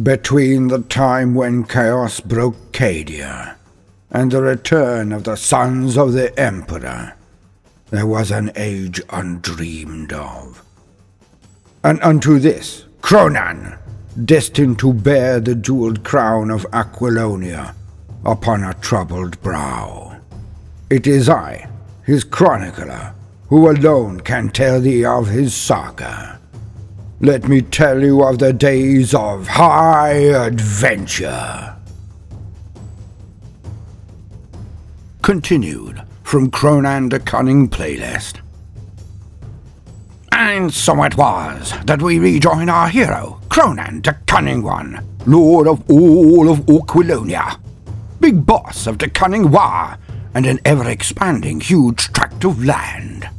Between the time when chaos broke Cadia and the return of the sons of the Emperor, there was an age undreamed of. And unto this, Kronan, destined to bear the jeweled crown of Aquilonia upon a troubled brow. It is I, his chronicler, who alone can tell thee of his saga. Let me tell you of the days of high adventure. Continued from Kronan the Cunning playlist. And so it was that we rejoin our hero, Kronan the Cunning One, lord of all of Aquilonia, big boss of the cunning Waaagh, and an ever-expanding huge tract of land.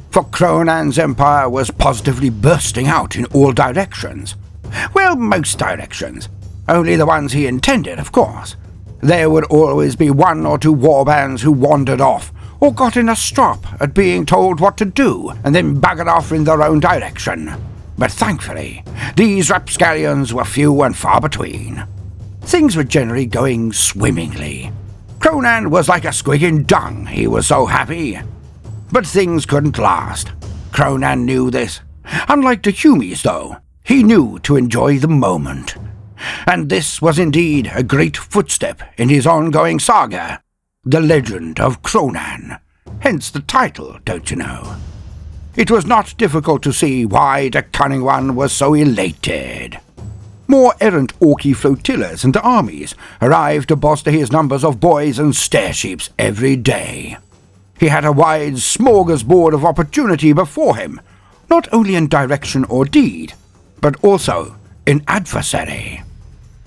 For Kronan's empire was positively bursting out in all directions. Well, most directions. Only the ones he intended, of course. There would always be one or two warbands who wandered off, or got in a strop at being told what to do, and then buggered off in their own direction. But thankfully, these rapscallions were few and far between. Things were generally going swimmingly. Kronan was like a squig in dung, he was so happy. But things couldn't last. Kronan knew this. Unlike the Humies, though, he knew to enjoy the moment. And this was indeed a great footstep in his ongoing saga, the Legend of Kronan. Hence the title, don't you know? It was not difficult to see why the Cunning One was so elated. More errant Orky flotillas and armies arrived to bolster his numbers of boys and stair-sheeps every day. He had a wide smorgasbord of opportunity before him, not only in direction or deed, but also in adversary.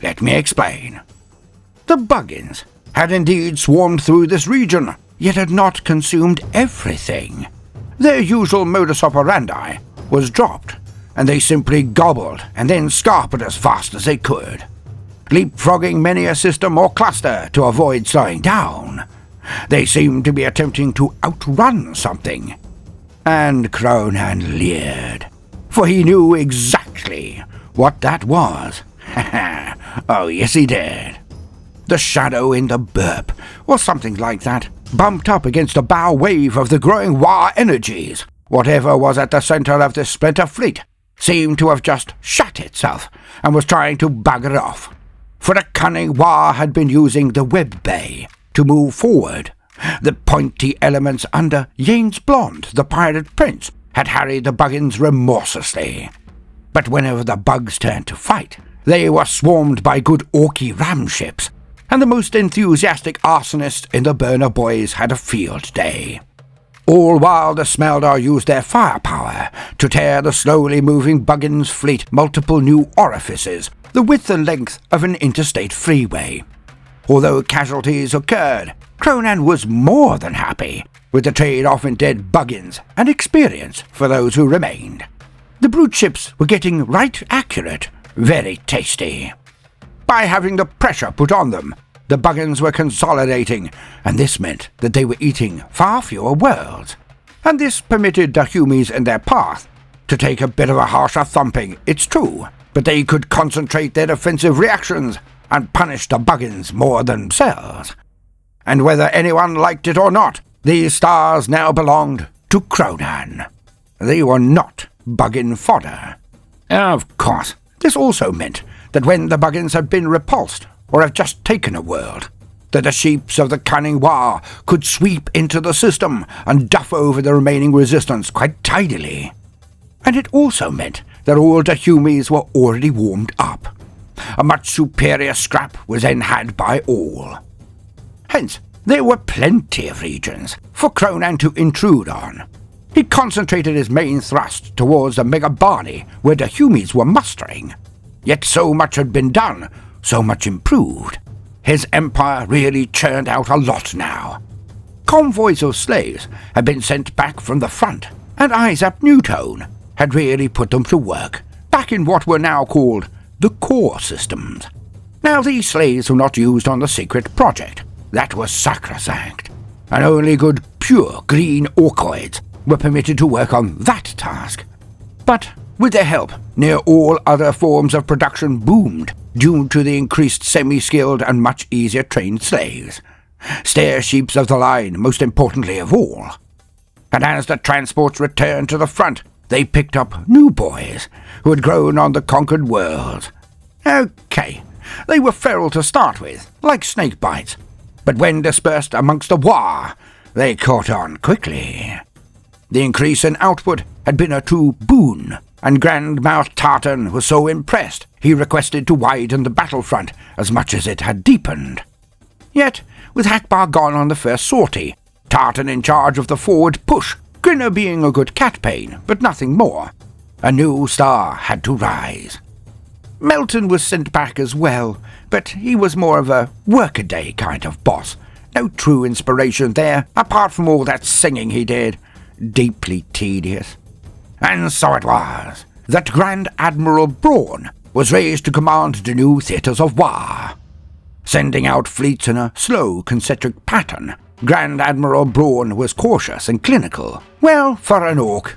Let me explain. The Buggins had indeed swarmed through this region, yet had not consumed everything. Their usual modus operandi was dropped, and they simply gobbled and then scarpered as fast as they could, leapfrogging many a system or cluster to avoid slowing down. They seemed to be attempting to outrun something. And Kronan leered, for he knew exactly what that was. Oh, yes he did. The shadow in the burp, or something like that, bumped up against a bow wave of the growing Waaagh energies. Whatever was at the center of this splinter fleet seemed to have just shut itself and was trying to bugger off. For the cunning Waaagh had been using the web bay to move forward. The pointy elements under Yanes Blonde, the pirate prince, had harried the Buggins remorselessly. But whenever the bugs turned to fight, they were swarmed by good Orky ram ships, and the most enthusiastic arsonists in the Burner Boys had a field day. All while the Smeldar used their firepower to tear the slowly moving Buggins fleet multiple new orifices, the width and length of an interstate freeway. Although casualties occurred, Kronan was more than happy with the trade-off in dead Buggins and experience for those who remained. The brute ships were getting right accurate, very tasty. By having the pressure put on them, the Buggins were consolidating, and this meant that they were eating far fewer worlds. And this permitted the Humies in their path to take a bit of a harsher thumping, it's true, but they could concentrate their defensive reactions and punish the Buggins more themselves. And whether anyone liked it or not, these stars now belonged to Kronan. They were not Buggin fodder. Of course, this also meant that when the Buggins had been repulsed, or have just taken a world, that the sheeps of the cunning Waaagh could sweep into the system and duff over the remaining resistance quite tidily. And it also meant that all the Humies were already warmed up. A much superior scrap was then had by all. Hence, there were plenty of regions for Kronan to intrude on. He concentrated his main thrust towards the Mega Barney, where the Humies were mustering. Yet so much had been done, so much improved. His empire really churned out a lot now. Convoys of slaves had been sent back from the front, and Isaac Newtone had really put them to work, back in what were now called the core systems. Now these slaves were not used on the secret project. That was sacrosanct, and only good pure green orcoids were permitted to work on that task. But With their help, near all other forms of production boomed due to the increased semi-skilled and much easier trained slaves. Stair-sheeps of the line, most importantly of all. And as the transports returned to the front, they picked up new boys who had grown on the conquered world. Okay, they were feral to start with, like snake bites, but when dispersed amongst the Waaagh, they caught on quickly. The increase in output had been a true boon, and Grand Mouth Tartan was so impressed he requested to widen the battlefront as much as it had deepened. Yet, with Akbar gone on the first sortie, Tartan in charge of the forward push, Grinner being a good cat-bane, but nothing more, a new star had to rise. Melton was sent back as well, but he was more of a workaday kind of boss. No true inspiration there, apart from all that singing he did. Deeply tedious. And so it was that Grand Admiral Brawn was raised to command the new theatres of Waaagh. Sending out fleets in a slow, concentric pattern, Grand Admiral Brawn was cautious and clinical. Well, for an orc.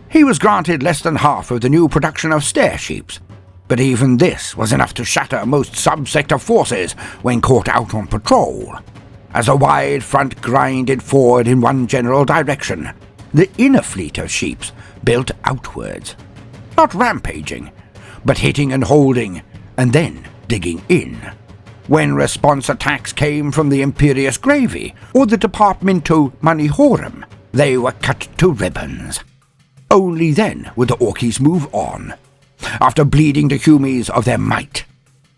He was granted less than half of the new production of stair-sheeps, but even this was enough to shatter most sub-sector forces when caught out on patrol. As a wide front grinded forward in one general direction, the inner fleet of sheeps built outwards, not rampaging, but hitting and holding, and then digging in. When response attacks came from the Imperious Gravy or the Departamento Manihorum, they were cut to ribbons. Only then would the Orkies move on, after bleeding the Humies of their might.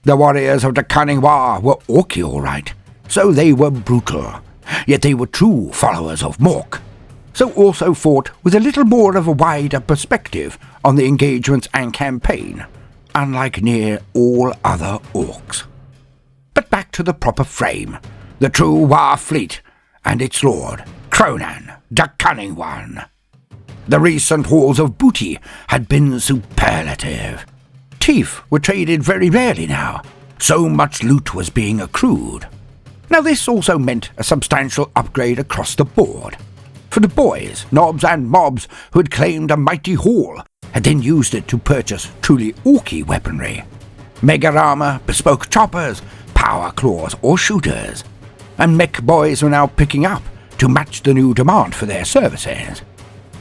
The warriors of the Cunning Waaagh were Orky all right, so they were brutal, yet they were true followers of Mork, so also fought with a little more of a wider perspective on the engagements and campaign, unlike near all other orcs. But back to the proper frame, the true Waaagh fleet and its lord, Kronan, the Cunning One. The recent hauls of booty had been superlative. Teeth were traded very rarely now, so much loot was being accrued. Now this also meant a substantial upgrade across the board. For the boys, knobs and mobs who had claimed a mighty haul had then used it to purchase truly orky weaponry. Mega armor, bespoke choppers, power claws or shooters, and mech boys were now picking up to match the new demand for their services.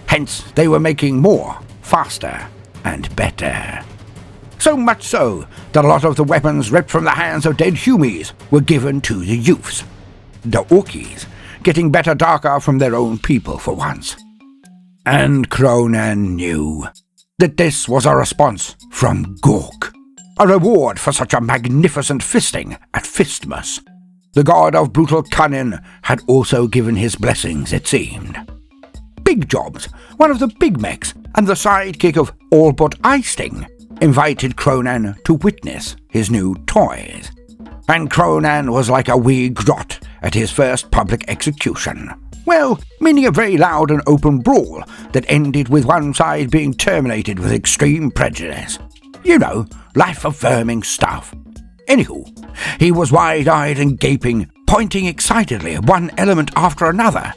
Hence, they were making more, faster, and better. So much so that a lot of the weapons ripped from the hands of dead Humies were given to the youths. The Orkies, getting better darker from their own people for once. And Kronan knew that this was a response from Gork, a reward for such a magnificent fisting at Fistmas. The god of brutal cunning had also given his blessings, it seemed. Big Jobs, one of the big mechs and the sidekick of All But Icing, invited Kronan to witness his new toys. And Kronan was like a wee grot at his first public execution. Well, meaning a very loud and open brawl that ended with one side being terminated with extreme prejudice. You know, life-affirming stuff. Anywho, he was wide-eyed and gaping, pointing excitedly at one element after another.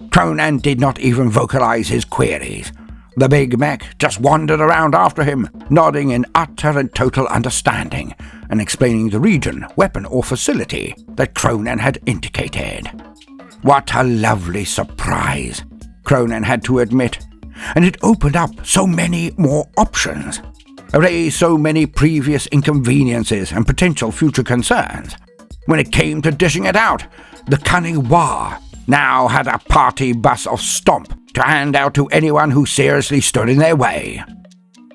Kronan did not even vocalize his queries. The big mech just wandered around after him, nodding in utter and total understanding, and explaining the region, weapon or facility that Kronan had indicated. What a lovely surprise, Kronan had to admit, and it opened up so many more options, erased so many previous inconveniences and potential future concerns. When it came to dishing it out, the Cunning Waaagh now had a party bus of stomp to hand out to anyone who seriously stood in their way.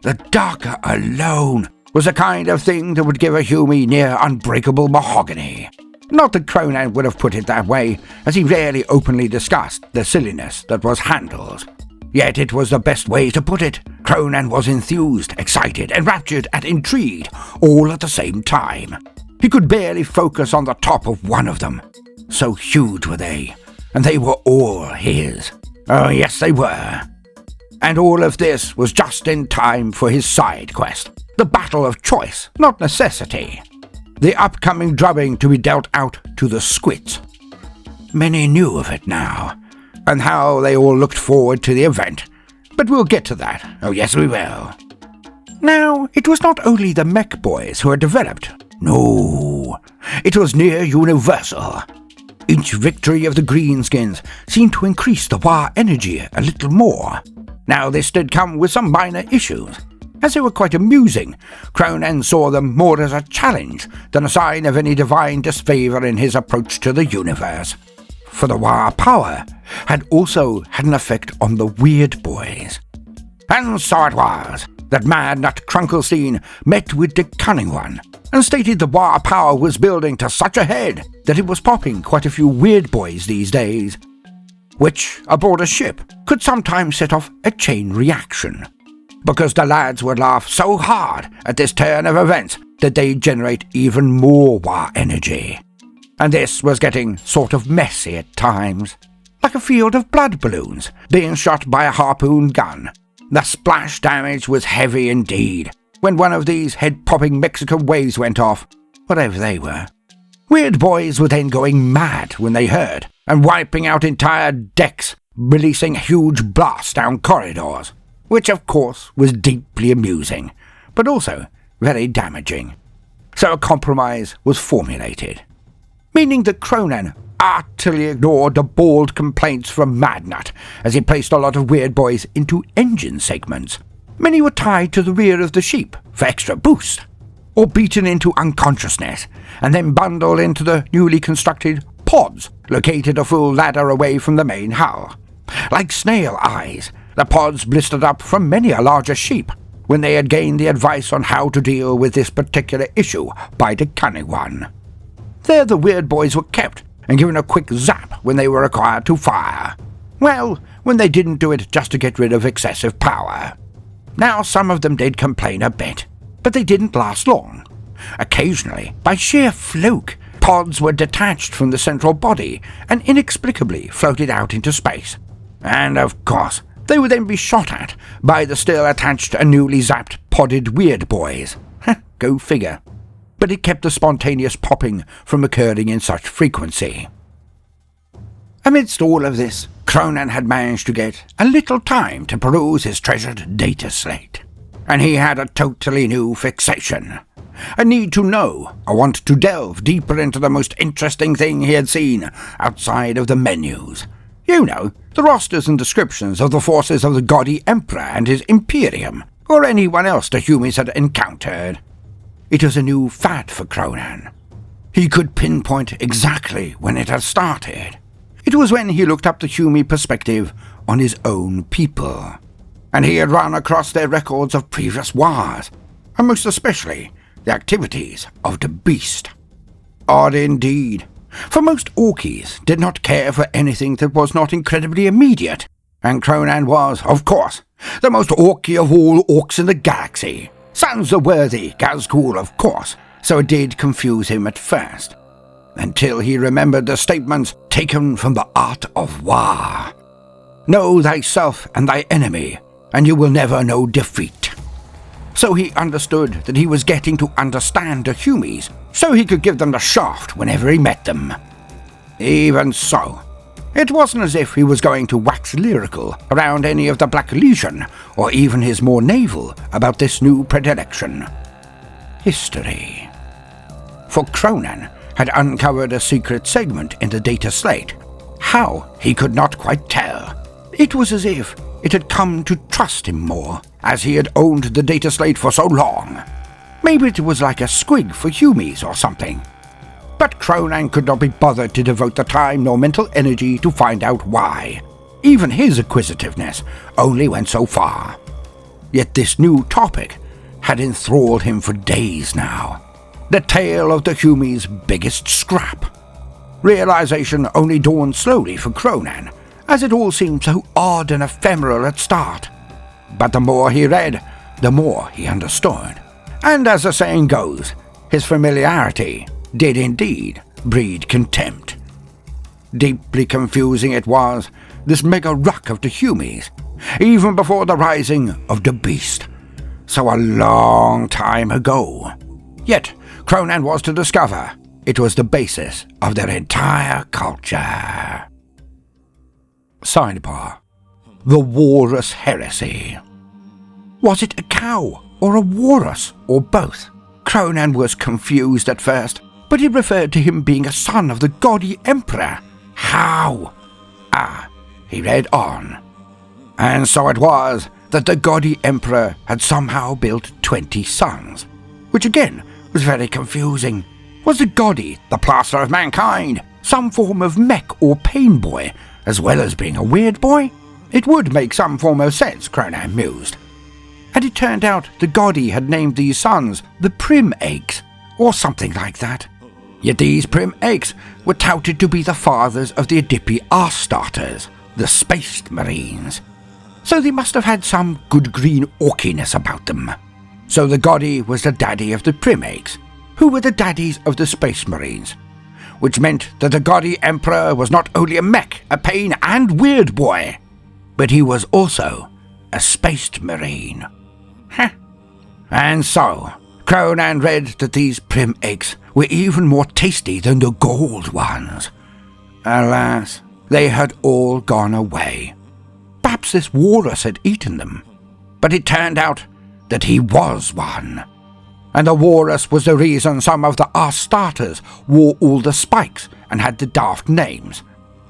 The darker alone was the kind of thing that would give a Humie near unbreakable mahogany. Not that Kronan would have put it that way, as he rarely openly discussed the silliness that was handles. Yet it was the best way to put it. Kronan was enthused, excited, enraptured, and intrigued, all at the same time. He could barely focus on the top of one of them. So huge were they, and they were all his. Oh, yes, they were. And all of this was just in time for his side quest, the battle of choice, not necessity. The upcoming drubbing to be dealt out to the Squits. Many knew of it now, and how they all looked forward to the event. But we'll get to that. Oh, yes, we will. Now, it was not only the mech boys who had developed. No, it was near universal. Each victory of the greenskins seemed to increase the Waaagh energy a little more. Now this did come with some minor issues. As they were quite amusing, Kronan saw them more as a challenge than a sign of any divine disfavour in his approach to the universe. For the Waaagh power had also had an effect on the weird boys. And so it was that Mad Nut Krunkelstein met with the Cunning One and stated the Waaagh power was building to such a head that it was popping quite a few weird boys these days, which, aboard a ship, could sometimes set off a chain reaction, because the lads would laugh so hard at this turn of events that they'd generate even more Waaagh energy. And this was getting sort of messy at times, like a field of blood balloons being shot by a harpoon gun. The splash damage was heavy indeed when one of these head-popping Mexican waves went off, whatever they were. Weird boys were then going mad when they heard, and wiping out entire decks, releasing huge blasts down corridors, which of course was deeply amusing, but also very damaging. So a compromise was formulated, meaning that Kronan utterly ignored the bald complaints from Mad Nut as he placed a lot of weird boys into engine segments. Many were tied to the rear of the ship for extra boost, or beaten into unconsciousness and then bundled into the newly constructed pods located a full ladder away from the main hull. Like snail eyes, the pods blistered up from many a larger ship when they had gained the advice on how to deal with this particular issue by the Cunning One. There the weird boys were kept and given a quick zap when they were required to fire. Well, when they didn't do it just to get rid of excessive power. Now some of them did complain a bit, but they didn't last long. Occasionally, by sheer fluke, pods were detached from the central body and inexplicably floated out into space. And of course, they would then be shot at by the still attached and newly zapped podded weird boys. Go figure. But it kept the spontaneous popping from occurring in such frequency. Amidst all of this, Kronan had managed to get a little time to peruse his treasured data slate, and he had a totally new fixation. A need to know, a want to delve deeper into the most interesting thing he had seen outside of the menus. You know, the rosters and descriptions of the forces of the gaudy Emperor and his Imperium, or anyone else the Humies had encountered. It was a new fad for Kronan. He could pinpoint exactly when it had started. It was when he looked up the Humie perspective on his own people, and he had run across their records of previous wars, and most especially the activities of the Beast. Odd indeed, for most Orkies did not care for anything that was not incredibly immediate, and Kronan was, of course, the most Orky of all Orcs in the galaxy. Sans the worthy Gazgul, of course, so it did confuse him at first, until he remembered the statements taken from the Art of Waaagh. Know thyself and thy enemy, and you will never know defeat. So he understood that he was getting to understand the Humies, so he could give them the shaft whenever he met them. Even so, it wasn't as if he was going to wax lyrical around any of the Black Legion, or even his more naval, about this new predilection. History. For Kronan had uncovered a secret segment in the data slate. How, he could not quite tell. It was as if it had come to trust him more, as he had owned the data slate for so long. Maybe it was like a squig for Humies or something. But Kronan could not be bothered to devote the time nor mental energy to find out why. Even his acquisitiveness only went so far. Yet this new topic had enthralled him for days now. The tale of the Humies' biggest scrap. Realization only dawned slowly for Kronan, as it all seemed so odd and ephemeral at start. But the more he read, the more he understood. And as the saying goes, his familiarity did indeed breed contempt. Deeply confusing it was, this mega ruck of the Humies, even before the rising of the Beast, so a long time ago. Yet Kronan was to discover it was the basis of their entire culture. Sidebar. The Walrus Heresy. Was it a cow or a walrus, or both. Kronan was confused at first, but he referred to him being a son of the gaudy emperor. How? He read on. And so it was that the gaudy emperor had somehow built 20 sons, which again was very confusing. Was the gaudy, the plaster of mankind, some form of mech or pain boy, as well as being a weird boy? It would make some form of sense, Kronan mused. And it turned out the gaudy had named these sons the Prim Eggs, or something like that. Yet these Prim Eggs were touted to be the fathers of the Adipi Arse starters, the Space Marines. So they must have had some good green orkiness about them. So the gaudy was the daddy of the Prim Eggs, who were the daddies of the Space Marines, which meant that the gaudy emperor was not only a mech, a pain and weird boy, but he was also a Space Marine. And so, Kronan read that these Prim Eggs were even more tasty than the gold ones. Alas, they had all gone away. Perhaps this walrus had eaten them, but it turned out that he was one. And the walrus was the reason some of the Arse starters wore all the spikes and had the daft names.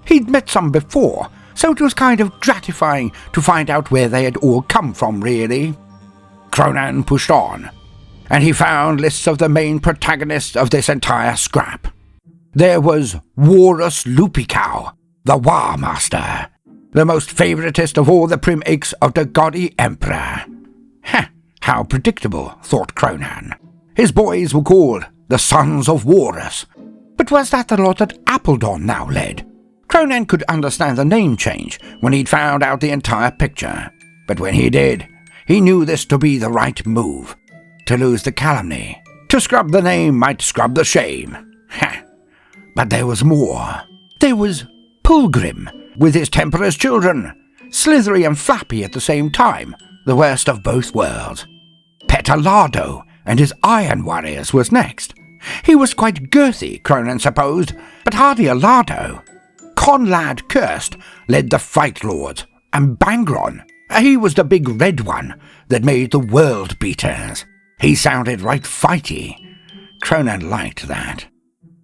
He'd met some before, so it was kind of gratifying to find out where they had all come from, really. Kronan pushed on, and he found lists of the main protagonists of this entire scrap. There was Walrus Lupicow, the Waaagh Master, the most favoritist of all the Prim Eggs of the gaudy emperor. How predictable, thought Kronan. His boys were called the Sons of Walrus. But was that the lot that Appledorn now led? Kronan could understand the name change when he'd found out the entire picture. But when he did, he knew this to be the right move. To lose the calumny. To scrub the name might scrub the shame. But there was more. There was Pilgrim, with his temperous children. Slithery and flappy at the same time, the worst of both worlds. Petalado and his Iron Warriors was next. He was quite girthy, Kronan supposed, but hardly a lardo. Conlad Cursed led the Fright Lords, and Bangron, he was the big red one that made the World Beaters. He sounded right fighty. Kronan liked that.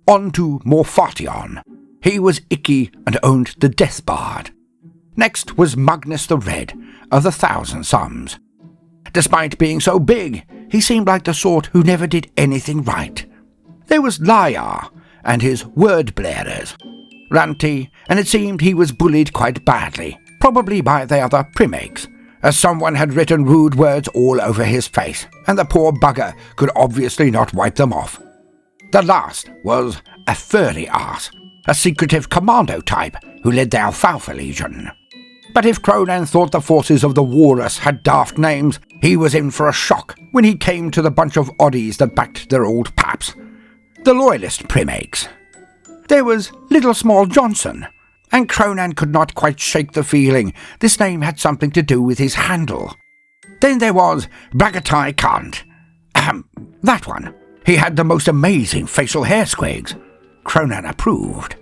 On to Morphation. He was icky and owned the Death Bard. Next was Magnus the Red, of the Thousand Sums. Despite being so big, he seemed like the sort who never did anything right. There was Waaargh and his word blarers. Ranty, and it seemed he was bullied quite badly, probably by the other Prim Eggs, as someone had written rude words all over his face, and the poor bugger could obviously not wipe them off. The last was a Furry Arse, a secretive commando type who led the Alfalfa Legion. But if Kronan thought the forces of the Walrus had daft names, he was in for a shock when he came to the bunch of oddies that backed their old paps. The Loyalist Prim Eggs. There was Little Small Johnson, and Kronan could not quite shake the feeling this name had something to do with his handle. Then there was Bragatai Kant. That one. He had the most amazing facial hair squigs. Kronan approved.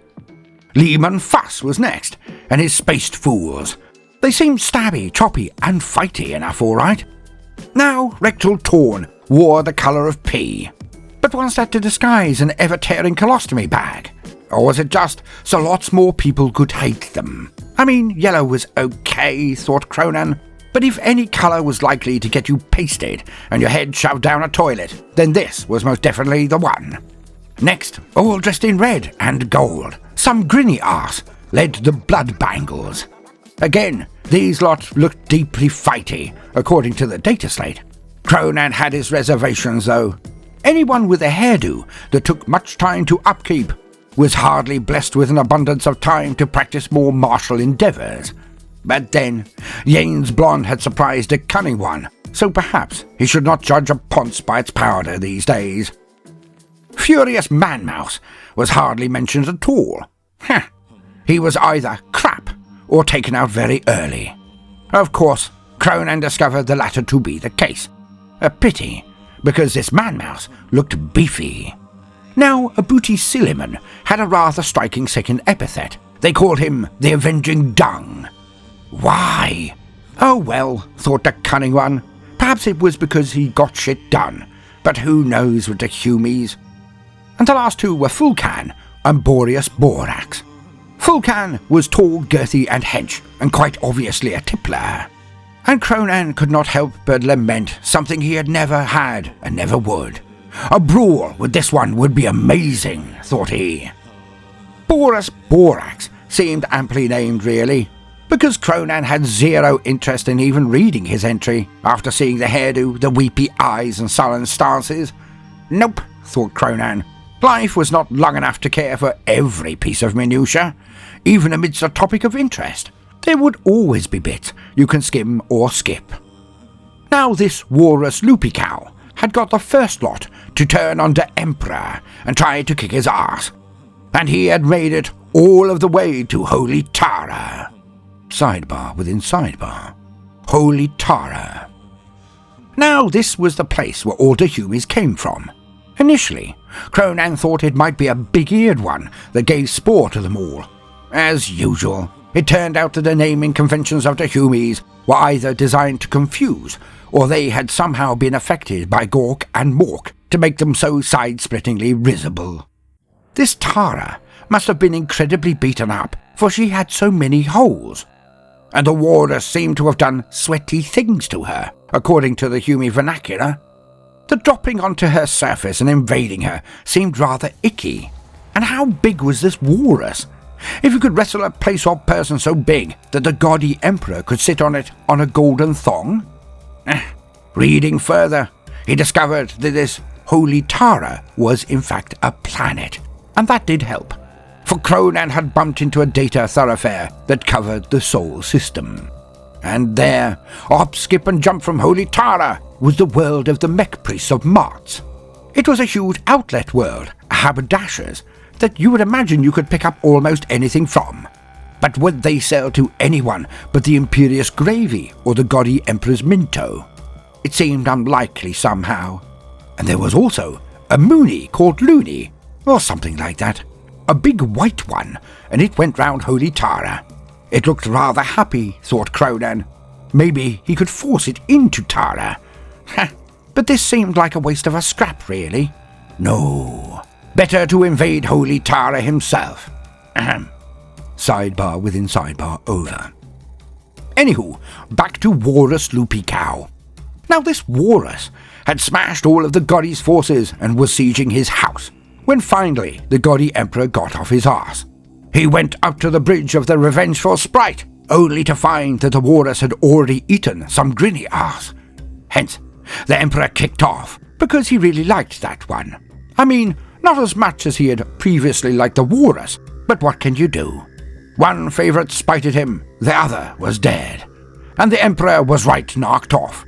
Lehman Fuss was next, and his spaced fools. They seemed stabby, choppy, and fighty enough, all right. Now Rectal Torn wore the colour of pea. But was that to disguise an ever-tearing colostomy bag? Or was it just so lots more people could hate them? I mean, yellow was okay, thought Kronan, but if any colour was likely to get you pasted and your head shoved down a toilet, then this was most definitely the one. Next, all dressed in red and gold, some grinny arse led the Blood Bangles. Again, these lot looked deeply fighty, according to the data slate. Kronan had his reservations, though. Anyone with a hairdo that took much time to upkeep was hardly blessed with an abundance of time to practice more martial endeavours. But then, Yane's blonde had surprised a cunning one, so perhaps he should not judge a ponce by its powder these days. Furious Man-Mouse was hardly mentioned at all. He was either crap or taken out very early. Of course, Kronan discovered the latter to be the case. A pity, because this Man-Mouse looked beefy. Now, Abuti Silliman had a rather striking second epithet. They called him the Avenging Dung. Why? Oh well, thought the cunning one. Perhaps it was because he got shit done, but who knows with the Humies. And the last two were Fulcan and Boreas Borax. Fulcan was tall, girthy and hench, and quite obviously a tippler. And Kronan could not help but lament something he had never had and never would. A brawl with this one would be amazing, thought he. Boreas Borax seemed amply named, really, because Kronan had zero interest in even reading his entry after seeing the hairdo, the weepy eyes and sullen stances. Nope, thought Kronan. Life was not long enough to care for every piece of minutiae, even amidst a topic of interest. There would always be bits you can skim or skip. Now this Walrus Cow had got the first lot to turn on the Emperor and try to kick his arse, and he had made it all of the way to Holy Tara. Sidebar within sidebar. Holy Tara. Now this was the place where all the Humies came from. Initially, Kronan thought it might be a big-eared one that gave spore to them all. As usual, it turned out that the naming conventions of the Humies were either designed to confuse, or they had somehow been affected by Gork and Mork to make them so side-splittingly risible. This Tara must have been incredibly beaten up, for she had so many holes, and the Walrus seemed to have done sweaty things to her, according to the Humie vernacular. The dropping onto her surface and invading her seemed rather icky. And how big was this Walrus? If you could wrestle a place or person so big that the gaudy Emperor could sit on it on a golden thong? Reading further, he discovered that this Holy Tara was in fact a planet, and that did help, for Kronan had bumped into a data thoroughfare that covered the Sol system. And there, hop, skip and jump from Holy Tara, was the world of the mech priests of Marts. It was a huge outlet world, a haberdashers, that you would imagine you could pick up almost anything from. But would they sell to anyone but the Imperious Gravy or the gaudy Emperor's Minto? It seemed unlikely somehow. And there was also a Mooney called Looney, or something like that. A big white one, and it went round Holy Tara. It looked rather happy, thought Kronan. Maybe he could force it into Tara. But this seemed like a waste of a scrap, really. No, better to invade Holy Tara himself. Sidebar within sidebar over. Anywho, back to Walrus Cow. Now this Walrus had smashed all of the Goddy's forces and was sieging his house, when finally the Goddy Emperor got off his arse. He went up to the bridge of the Revengeful Sprite, only to find that the Walrus had already eaten some grinny arse. Hence, the Emperor kicked off, because he really liked that one. I mean, not as much as he had previously liked the Walrus, but what can you do? One favourite spited him, the other was dead, and the Emperor was right knocked off.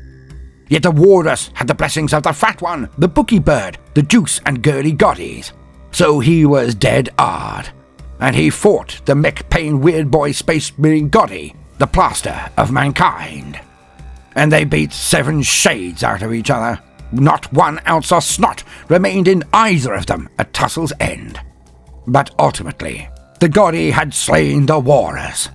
Yet the Walrus had the blessings of the fat one, the bookie bird, the juice and girly goddies. So he was dead hard, and he fought the mech-pain weird boy space marine goddy, the plaster of mankind. And they beat 7 shades out of each other. Not 1 ounce of snot remained in either of them at tussle's end. But ultimately, the goddy had slain the Walrus.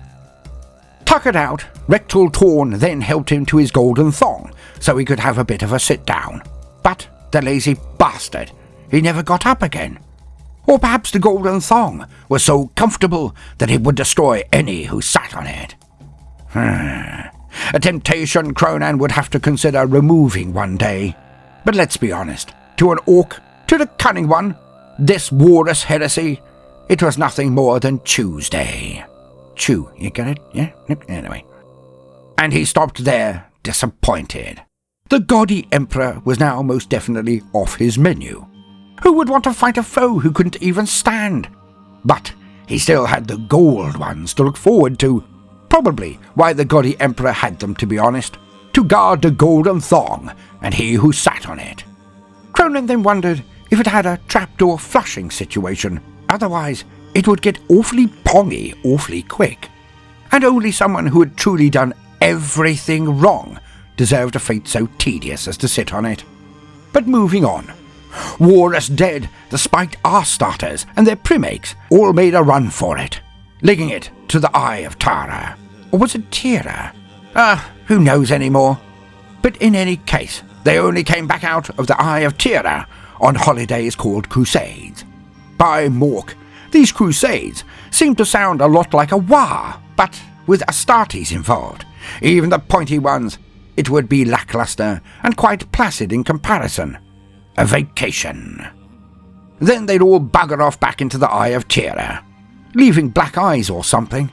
Tuckered out, Rectal Torn then helped him to his golden thong, so he could have a bit of a sit-down. But the lazy bastard, he never got up again. Or perhaps the golden thong was so comfortable that it would destroy any who sat on it. A temptation Kronan would have to consider removing one day. But let's be honest, to an orc, to the cunning one, this Walrus Heresy, it was nothing more than Tuesday. Chew, you get it? Yeah? Anyway. And he stopped there, disappointed. The gaudy Emperor was now most definitely off his menu. Who would want to fight a foe who couldn't even stand? But he still had the gold ones to look forward to. Probably why the gaudy Emperor had them, to be honest. To guard the golden thong, and he who sat on it. Kronan then wondered if it had a trapdoor flushing situation. Otherwise, it would get awfully pongy awfully quick. And only someone who had truly done everything wrong deserved a fate so tedious as to sit on it. But moving on. Walrus dead, the spiked arse starters and their primakes all made a run for it, linking it to the Eye of Tara. Or was it Tira? Who knows anymore? But in any case, they only came back out of the Eye of Tira on holidays called crusades. By Mork, these crusades seemed to sound a lot like a Waaagh, but with Astartes involved. Even the pointy ones, it would be lackluster and quite placid in comparison. A vacation. Then they'd all bugger off back into the Eye of Tira, leaving black eyes or something.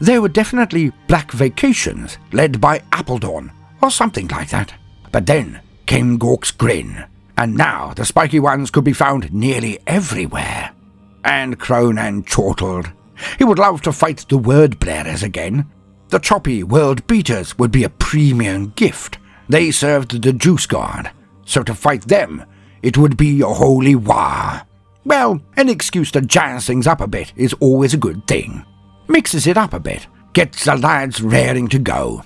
There were definitely black vacations led by Appledorn, or something like that. But then came Gork's grin, and now the spiky ones could be found nearly everywhere. And Kronan chortled. He would love to fight the word bearers again. The choppy world beaters would be a premium gift. They served the Juice God, so to fight them, it would be a holy Waaagh. Well, an excuse to jazz things up a bit is always a good thing. Mixes it up a bit, gets the lads raring to go.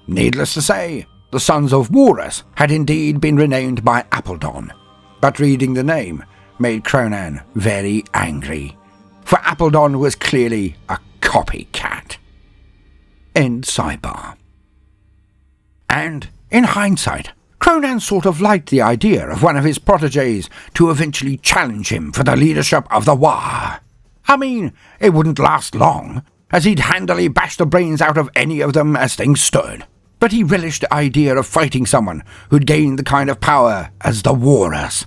Needless to say, the sons of Walrus had indeed been renamed by Appledon, but reading the name made Kronan very angry, for Appledon was clearly a copycat. End sidebar. And, in hindsight, Kronan sort of liked the idea of one of his protégés to eventually challenge him for the leadership of the Waaagh. I mean, it wouldn't last long, as he'd handily bash the brains out of any of them as things stood. But he relished the idea of fighting someone who'd gained the kind of power as the Walrus.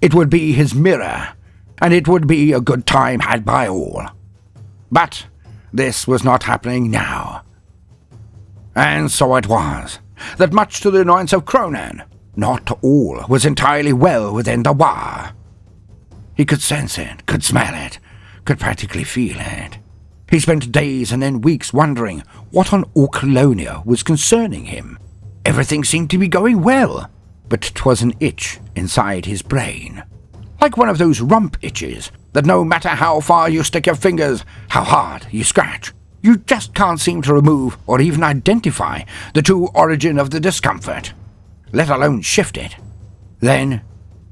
It would be his mirror, and it would be a good time had by all. But this was not happening now. And so it was that, much to the annoyance of Kronan, not all was entirely well within the Waaagh. He could sense it, could smell it, could practically feel it. He spent days and then weeks wondering what on Orcolonia was concerning him. Everything seemed to be going well, but 'twas an itch inside his brain. Like one of those rump itches that no matter how far you stick your fingers, how hard you scratch, you just can't seem to remove or even identify the true origin of the discomfort, let alone shift it. Then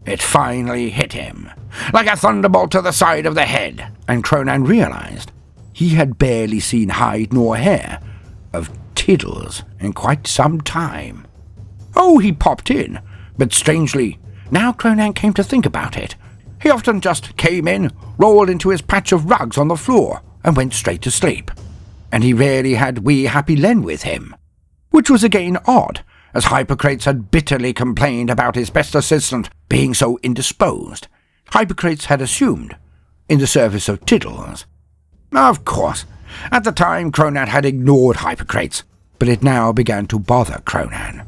it finally hit him, like a thunderbolt to the side of the head, and Kronan realized he had barely seen hide nor hair of Tiddles in quite some time. Oh, he popped in, but strangely, now Kronan came to think about it, he often just came in, rolled into his patch of rugs on the floor, and went straight to sleep. And he rarely had wee Happy Len with him, which was again odd, as Hippocrates had bitterly complained about his best assistant being so indisposed. Hippocrates had assumed, in the service of Tiddles. Of course, at the time Kronan had ignored Hippocrates, but it now began to bother Kronan.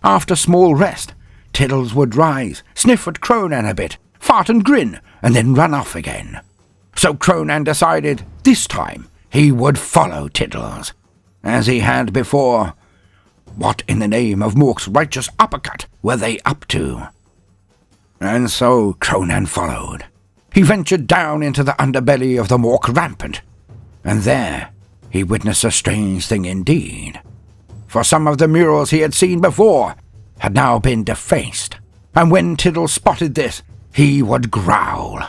After small rest, Tiddles would rise, sniff at Kronan a bit, fart and grin, and then run off again. So Kronan decided this time he would follow Tiddles, as he had before. What in the name of Mork's righteous uppercut were they up to? And so Kronan followed. He ventured down into the underbelly of the Mork rampant, and there he witnessed a strange thing indeed. For some of the murals he had seen before had now been defaced, and when Tiddles spotted this, he would growl.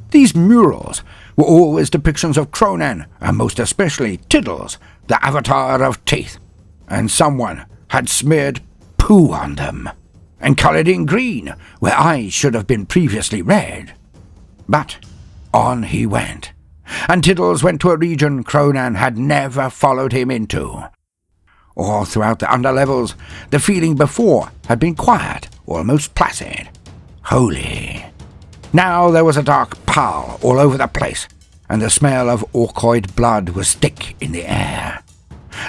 These murals were always depictions of Kronan, and most especially Tiddles, the avatar of teeth, and someone had smeared poo on them, and coloured in green where eyes should have been previously red. But on he went, and Tiddles went to a region Kronan had never followed him into. All throughout the underlevels, the feeling before had been quiet, almost placid, holy. Now there was a dark pall all over the place, and the smell of orcoid blood was thick in the air.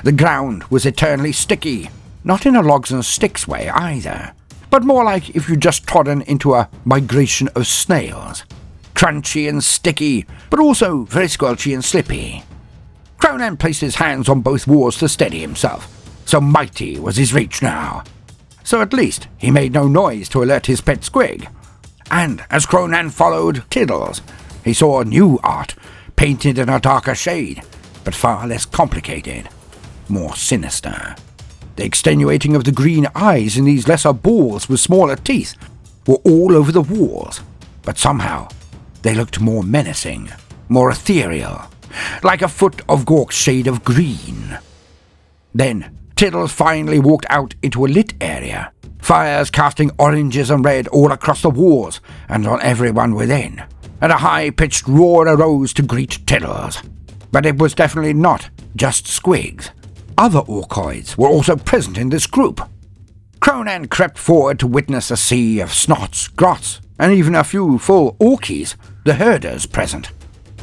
The ground was eternally sticky, not in a logs and sticks way either, but more like if you'd just trodden into a migration of snails. Crunchy and sticky, but also very squelchy and slippy. Kronan placed his hands on both walls to steady himself, so mighty was his reach now. So at least he made no noise to alert his pet squig. And as Kronan followed Tiddles, he saw new art, painted in a darker shade, but far less complicated, more sinister. The extenuating of the green eyes in these lesser balls with smaller teeth were all over the walls, but somehow they looked more menacing, more ethereal, like a foot of Gork's shade of green. Then Tiddles finally walked out into a lit area, fires casting oranges and red all across the walls and on everyone within, and a high-pitched roar arose to greet Tiddles. But it was definitely not just squigs. Other orcoids were also present in this group. Kronan crept forward to witness a sea of snots, grots, and even a few full orkies, the herders present,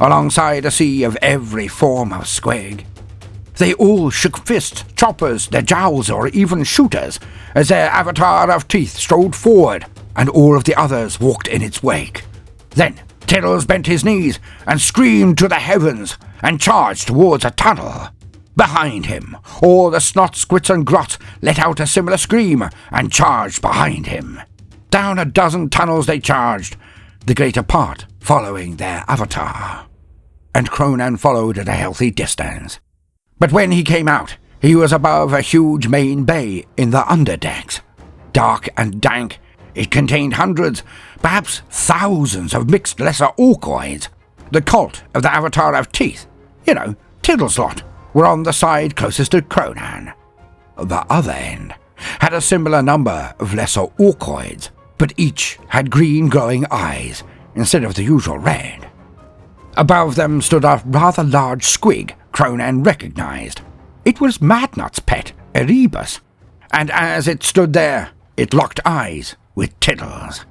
alongside a sea of every form of squig. They all shook fists, choppers, their jowls, or even shooters, as their avatar of teeth strode forward, and all of the others walked in its wake. Then Tiddles bent his knees and screamed to the heavens and charged towards a tunnel. Behind him, all the snot, squits, and grots let out a similar scream and charged behind him. Down a dozen tunnels they charged, the greater part following their avatar. And Kronan followed at a healthy distance. But when he came out, he was above a huge main bay in the underdecks. Dark and dank, it contained hundreds, perhaps thousands of mixed lesser orcoids. The cult of the avatar of teeth, Tiddles' lot, were on the side closest to Kronan. The other end had a similar number of lesser orcoids, but each had green glowing eyes instead of the usual red. Above them stood a rather large squig Kronan recognized. It was Madnut's pet, Erebus, and as it stood there, it locked eyes with Tiddles.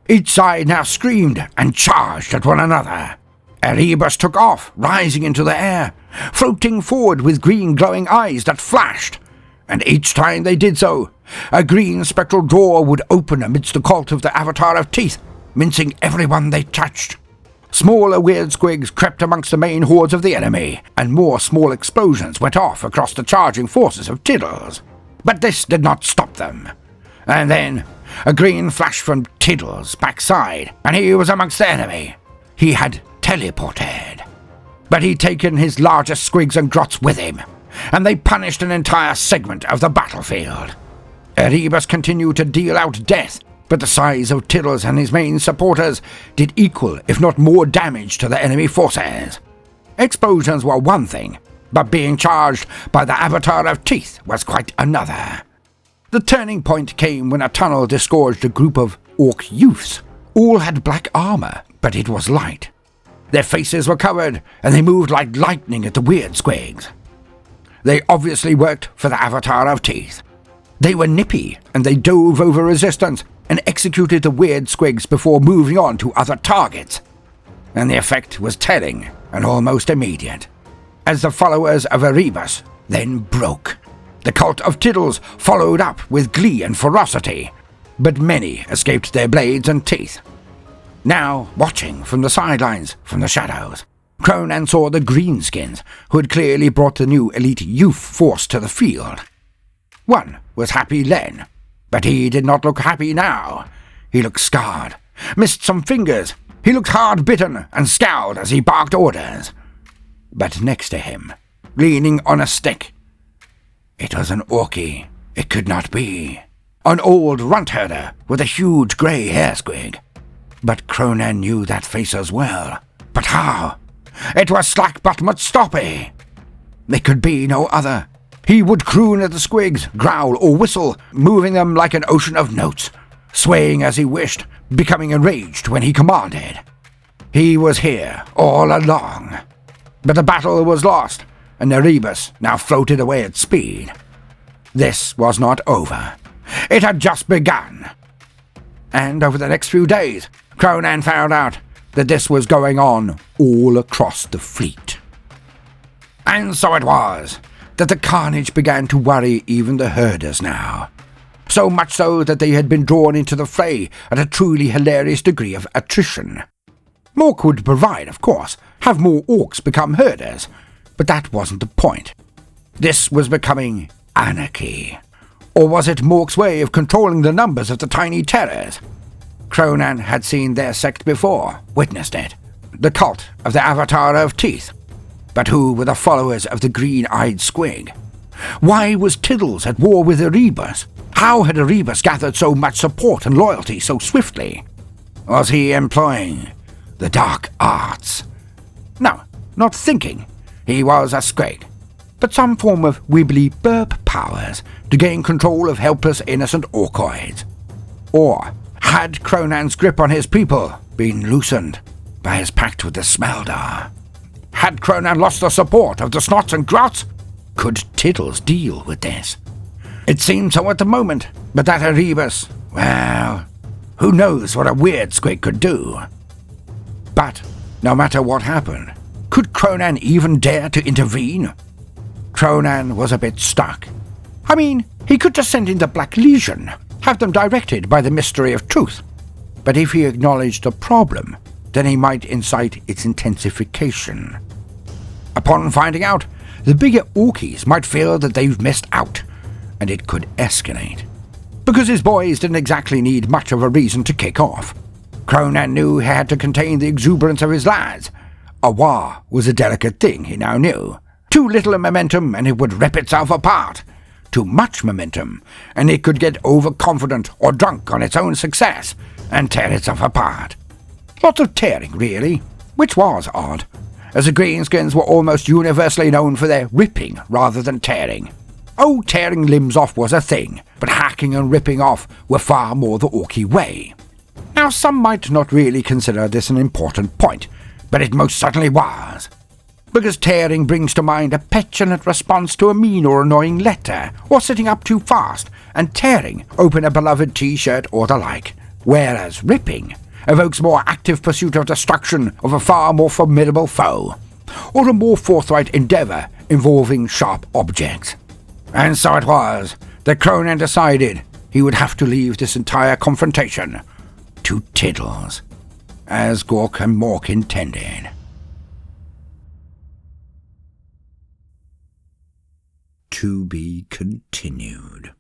Each side now screamed and charged at one another. Erebus took off, rising into the air, floating forward with green glowing eyes that flashed, and each time they did so, a green spectral door would open amidst the cult of the avatar of teeth, mincing everyone they touched. Smaller weird squigs crept amongst the main hordes of the enemy, and more small explosions went off across the charging forces of Tiddles. But this did not stop them. And then, a green flash from Tiddles' backside, and he was amongst the enemy. He had teleported. But he'd taken his largest squigs and grots with him, and they punished an entire segment of the battlefield. Erebus continued to deal out death, but the size of Tiddles and his main supporters did equal, if not more, damage to the enemy forces. Explosions were one thing, but being charged by the avatar of teeth was quite another. The turning point came when a tunnel disgorged a group of orc youths. All had black armor, but it was light. Their faces were covered, and they moved like lightning at the weird squigs. They obviously worked for the avatar of teeth. They were nippy, and they dove over resistance and executed the weird squigs before moving on to other targets. And the effect was telling and almost immediate, as the followers of Erebus then broke. The cult of Tiddles followed up with glee and ferocity, but many escaped their blades and teeth. Now, watching from the sidelines, from the shadows, Kronan saw the greenskins, who had clearly brought the new elite youth force to the field. One was Happy Len, but he did not look happy now. He looked scarred, missed some fingers. He looked hard-bitten and scowled as he barked orders. But next to him, leaning on a stick, it was an orky. It could not be. An old runt-herder with a huge grey hair squig. But Kronan knew that face as well. But how? It was Slack-Butt Stoppy. There could be no other. He would croon at the squigs, growl or whistle, moving them like an ocean of notes, swaying as he wished, becoming enraged when he commanded. He was here all along. But the battle was lost, and Erebus now floated away at speed. This was not over. It had just begun. And over the next few days, Kronan found out that this was going on all across the fleet. And so it was that the carnage began to worry even the herders now. So much so that they had been drawn into the fray at a truly hilarious degree of attrition. More could provide, of course, have more orcs become herders, but that wasn't the point. This was becoming anarchy. Or was it Mork's way of controlling the numbers of the tiny terrors? Kronan had seen their sect before, witnessed it. The cult of the avatar of teeth. But who were the followers of the green-eyed squig? Why was Tiddles at war with Erebus? How had Erebus gathered so much support and loyalty so swiftly? Was he employing the dark arts? No, not thinking. He was a squig. but some form of wibbly burp powers to gain control of helpless innocent orcoids? Or had Kronan's grip on his people been loosened by his pact with the Smeldar? Had Kronan lost the support of the Snots and Grots? Could Tiddles deal with this? It seemed so at the moment, but that Erebus, well, who knows what a weird squig could do? But no matter what happened, could Kronan even dare to intervene? Kronan was a bit stuck. I mean, he could just send in the Black Legion, have them directed by the mystery of truth. But if he acknowledged a problem, then he might incite its intensification. Upon finding out, the bigger Orkies might feel that they've missed out, and it could escalate. Because his boys didn't exactly need much of a reason to kick off. Kronan knew he had to contain the exuberance of his lads. A Waaagh was a delicate thing, he now knew. Too little momentum and it would rip itself apart. Too much momentum and it could get overconfident or drunk on its own success and tear itself apart. Lots of tearing, really, which was odd, as the Greenskins were almost universally known for their ripping rather than tearing. Oh, tearing limbs off was a thing, but hacking and ripping off were far more the Orky way. Now, some might not really consider this an important point, but it most certainly was. Because tearing brings to mind a petulant response to a mean or annoying letter, or sitting up too fast and tearing open a beloved t-shirt or the like, whereas ripping evokes more active pursuit of destruction of a far more formidable foe, or a more forthright endeavour involving sharp objects. And so it was that Kronan decided he would have to leave this entire confrontation to Tiddles, as Gork and Mork intended. To be continued.